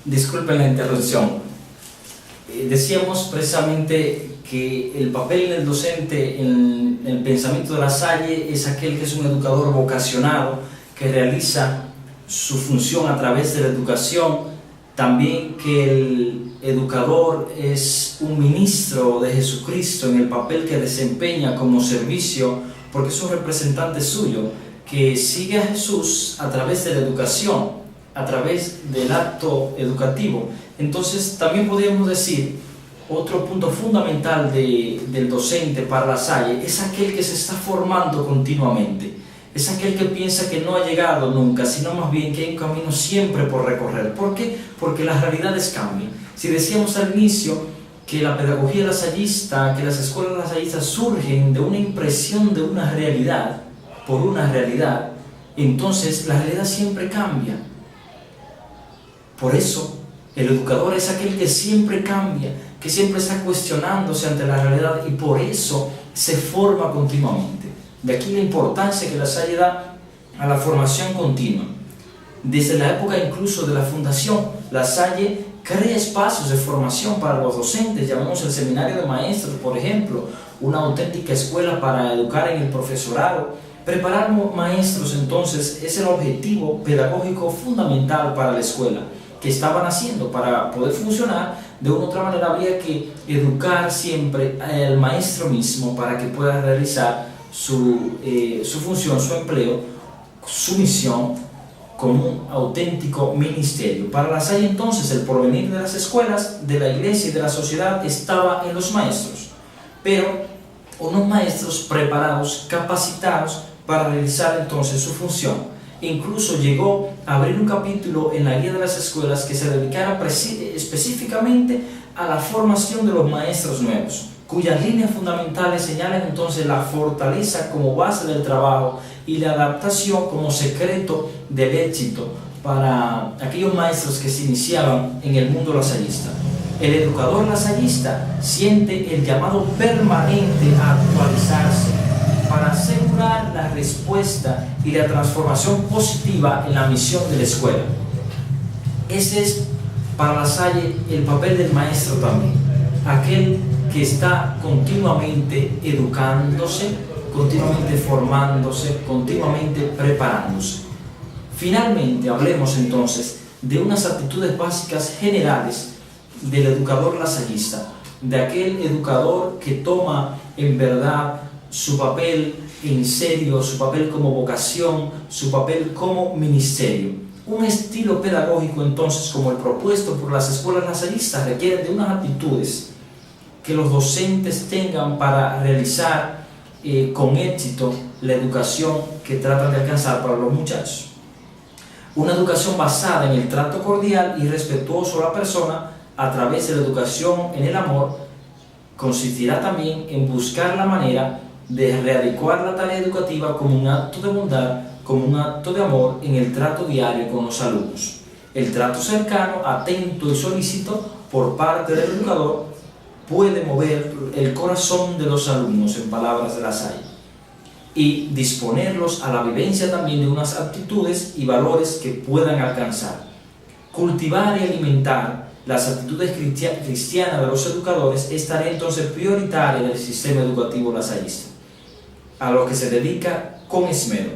Disculpen la interrupción. Decíamos precisamente que el papel del docente en el pensamiento de La Salle es aquel que es un educador vocacionado, que realiza su función a través de la educación. También que el educador es un ministro de Jesucristo en el papel que desempeña como servicio, porque es un representante suyo que sigue a Jesús a través de la educación, a través del acto educativo. Entonces también podríamos decir, otro punto fundamental del docente para La Salle es aquel que se está formando continuamente, es aquel que piensa que no ha llegado nunca, sino más bien que hay un camino siempre por recorrer. ¿Por qué? Porque las realidades cambian. Si decíamos al inicio que la pedagogía lasallista, que las escuelas lasallistas surgen de una impresión de una realidad, por una realidad, entonces la realidad siempre cambia. Por eso, el educador es aquel que siempre cambia, que siempre está cuestionándose ante la realidad y por eso se forma continuamente. De aquí la importancia que La Salle da a la formación continua. Desde la época incluso de la fundación, La Salle crea espacios de formación para los docentes, llamamos el seminario de maestros, por ejemplo, una auténtica escuela para educar en el profesorado. Preparar maestros entonces es el objetivo pedagógico fundamental para la escuela que estaban haciendo. Para poder funcionar de una u otra manera habría que educar siempre al maestro mismo para que pueda realizar su función, su empleo, su misión como un auténtico ministerio. Para La Salle entonces el porvenir de las escuelas, de la iglesia y de la sociedad estaba en los maestros, pero unos maestros preparados, capacitados para realizar entonces su función. Incluso llegó a abrir un capítulo en la guía de las escuelas que se dedicara específicamente a la formación de los maestros nuevos, cuyas líneas fundamentales señalan entonces la fortaleza como base del trabajo y la adaptación como secreto del éxito para aquellos maestros que se iniciaban en el mundo lasallista. El educador lasallista siente el llamado permanente a actualizarse para asegurar la respuesta y la transformación positiva en la misión de la escuela. Ese es para La Salle el papel del maestro también, aquel que está continuamente educándose, continuamente formándose, continuamente preparándose. Finalmente, hablemos entonces de unas actitudes básicas generales del educador lasallista, de aquel educador que toma en verdad su papel en serio, su papel como vocación, su papel como ministerio. Un estilo pedagógico entonces como el propuesto por las escuelas lasallistas requiere de unas actitudes que los docentes tengan para realizar con éxito la educación que tratan de alcanzar para los muchachos. Una educación basada en el trato cordial y respetuoso a la persona a través de la educación en el amor consistirá también en buscar la manera de readecuar la tarea educativa como un acto de bondad, como un acto de amor en el trato diario con los alumnos. El trato cercano, atento y solícito por parte del educador puede mover el corazón de los alumnos, en palabras de La Salle, y disponerlos a la vivencia también de unas actitudes y valores que puedan alcanzar. Cultivar y alimentar las actitudes cristianas de los educadores es tarea entonces prioritaria del sistema educativo lasallista, a lo que se dedica con esmero.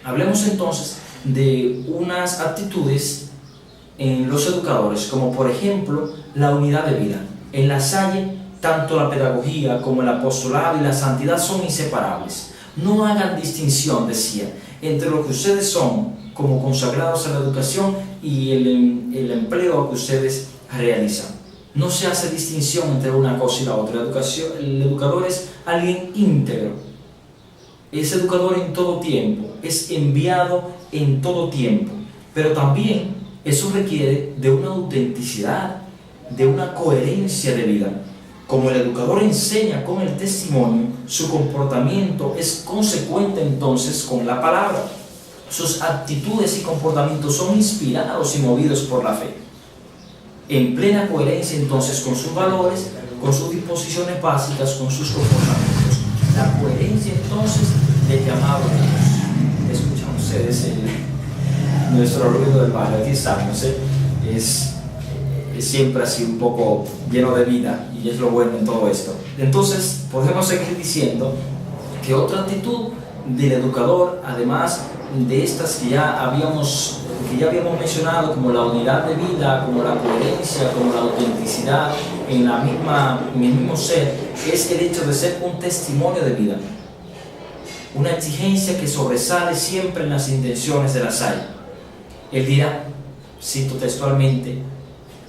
Hablemos entonces de unas actitudes en los educadores, como por ejemplo la unidad de vida. En La Salle, tanto la pedagogía como el apostolado y la santidad son inseparables. No hagan distinción, decía, entre lo que ustedes son como consagrados a la educación y el empleo que ustedes realizan. No se hace distinción entre una cosa y la otra. El educador es alguien íntegro, es educador en todo tiempo, es enviado en todo tiempo, pero también eso requiere de una autenticidad, de una coherencia de vida. Como el educador enseña con el testimonio, su comportamiento es consecuente entonces con la palabra. Sus actitudes y comportamientos son inspirados y movidos por la fe, en plena coherencia entonces con sus valores, con sus disposiciones básicas, con sus comportamientos. La coherencia entonces del llamado a Dios. Escuchan ustedes nuestro ruido del barrio, aquí estamos, es siempre así un poco lleno de vida, y es lo bueno en todo esto. Entonces podemos seguir diciendo que otra actitud del educador, además de estas que ya habíamos mencionado, como la unidad de vida, como la coherencia, como la autenticidad en el mismo ser, es el hecho de ser un testimonio de vida, una exigencia que sobresale siempre en las intenciones de La Salle. Él dirá, cito textualmente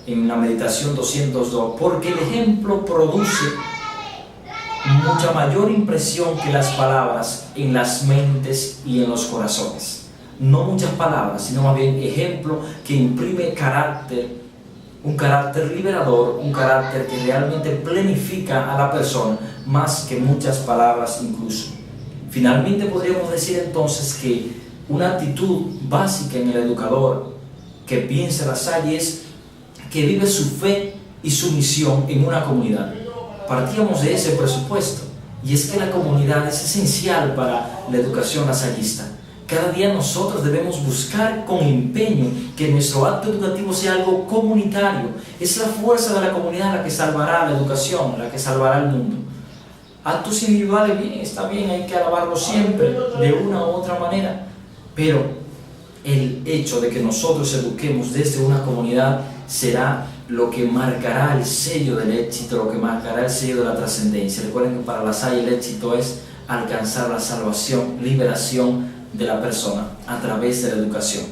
en la meditación 202, porque el ejemplo produce mucha mayor impresión que las palabras en las mentes y en los corazones. No muchas palabras, sino más bien ejemplo que imprime carácter, un carácter liberador, un carácter que realmente plenifica a la persona más que muchas palabras incluso. Finalmente podríamos decir entonces que una actitud básica en el educador que piensa La Salle es que vive su fe y su misión en una comunidad. Partíamos de ese presupuesto, y es que la comunidad es esencial para la educación lasallista. Cada día nosotros debemos buscar con empeño que nuestro acto educativo sea algo comunitario. Es la fuerza de la comunidad la que salvará la educación, la que salvará el mundo. Actos individuales, bien, está bien, hay que alabarlos siempre, de una u otra manera, pero el hecho de que nosotros eduquemos desde una comunidad será lo que marcará el sello del éxito, lo que marcará el sello de la trascendencia. Recuerden que para La Salle el éxito es alcanzar la salvación, liberación de la persona a través de la educación.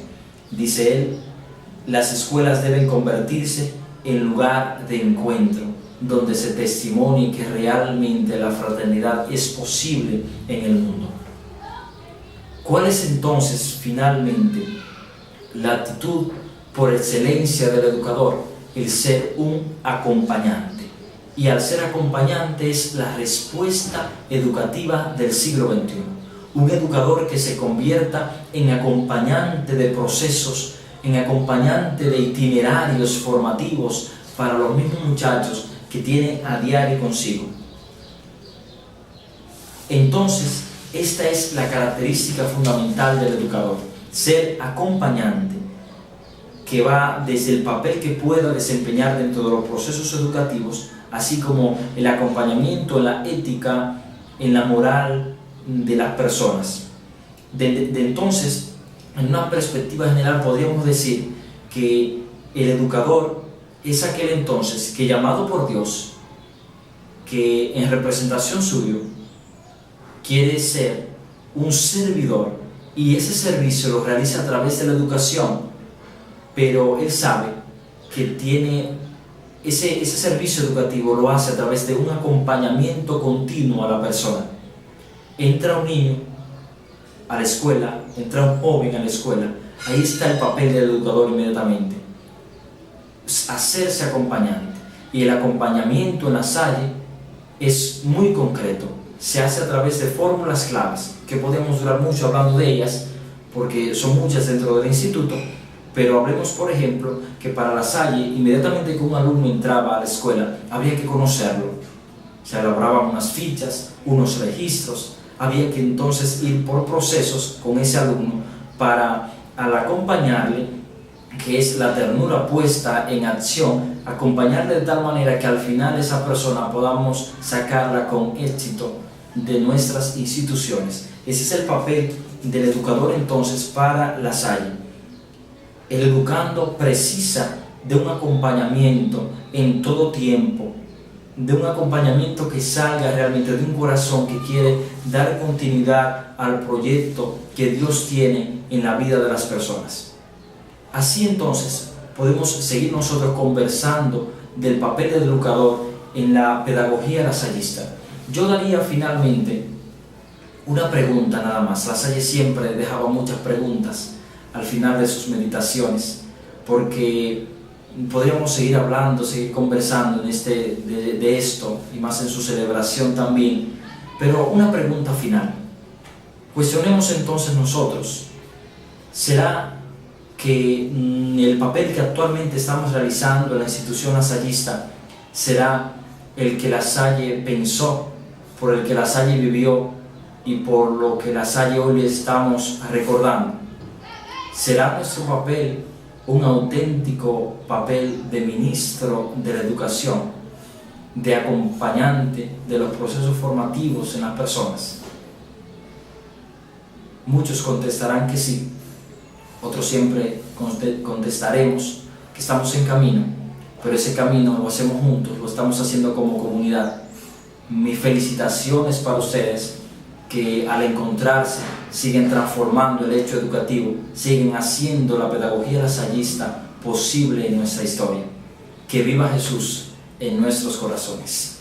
Dice él, las escuelas deben convertirse en lugar de encuentro, donde se testimonie que realmente la fraternidad es posible en el mundo. ¿Cuál es entonces finalmente la actitud por excelencia del educador? El ser un acompañante. Y al ser acompañante es la respuesta educativa del siglo XXI. Un educador que se convierta en acompañante de procesos, en acompañante de itinerarios formativos para los mismos muchachos que tiene a diario consigo. Entonces, esta es la característica fundamental del educador, ser acompañante, que va desde el papel que pueda desempeñar dentro de los procesos educativos, así como el acompañamiento en la ética, en la moral de las personas. Entonces, en una perspectiva general podríamos decir que el educador es aquel entonces que, llamado por Dios, que en representación suyo quiere ser un servidor, y ese servicio lo realiza a través de la educación, pero él sabe que tiene ese servicio educativo lo hace a través de un acompañamiento continuo a la persona. Entra un niño a la escuela, entra un joven a la escuela, ahí está el papel del educador inmediatamente, hacerse acompañante. Y el acompañamiento en La Salle es muy concreto, se hace a través de fórmulas claves, que podemos durar mucho hablando de ellas, porque son muchas dentro del instituto. Pero hablemos, por ejemplo, que para La Salle, inmediatamente que un alumno entraba a la escuela, había que conocerlo. Se elaboraban unas fichas, unos registros, había que entonces ir por procesos con ese alumno para, al acompañarle, que es la ternura puesta en acción, acompañarle de tal manera que al final esa persona podamos sacarla con éxito de nuestras instituciones. Ese es el papel del educador entonces para La Salle. El educando precisa de un acompañamiento en todo tiempo, de un acompañamiento que salga realmente de un corazón que quiere dar continuidad al proyecto que Dios tiene en la vida de las personas. Así entonces podemos seguir nosotros conversando del papel del educador en la pedagogía lasallista. Yo daría finalmente una pregunta nada más. La Salle siempre dejaba muchas preguntas al final de sus meditaciones, porque podríamos seguir hablando, seguir conversando de esto, y más en su celebración también, pero una pregunta final. Cuestionemos entonces nosotros, ¿será que el papel que actualmente estamos realizando en la institución lasallista será el que La Salle pensó, por el que La Salle vivió y por lo que La Salle hoy le estamos recordando? ¿Será nuestro papel un auténtico papel de ministro de la educación, de acompañante de los procesos formativos en las personas? Muchos contestarán que sí, otros siempre contestaremos que estamos en camino, pero ese camino lo hacemos juntos, lo estamos haciendo como comunidad. Mi felicitación es para ustedes, que al encontrarse siguen transformando el hecho educativo, siguen haciendo la pedagogía lasallista posible en nuestra historia. Que viva Jesús en nuestros corazones.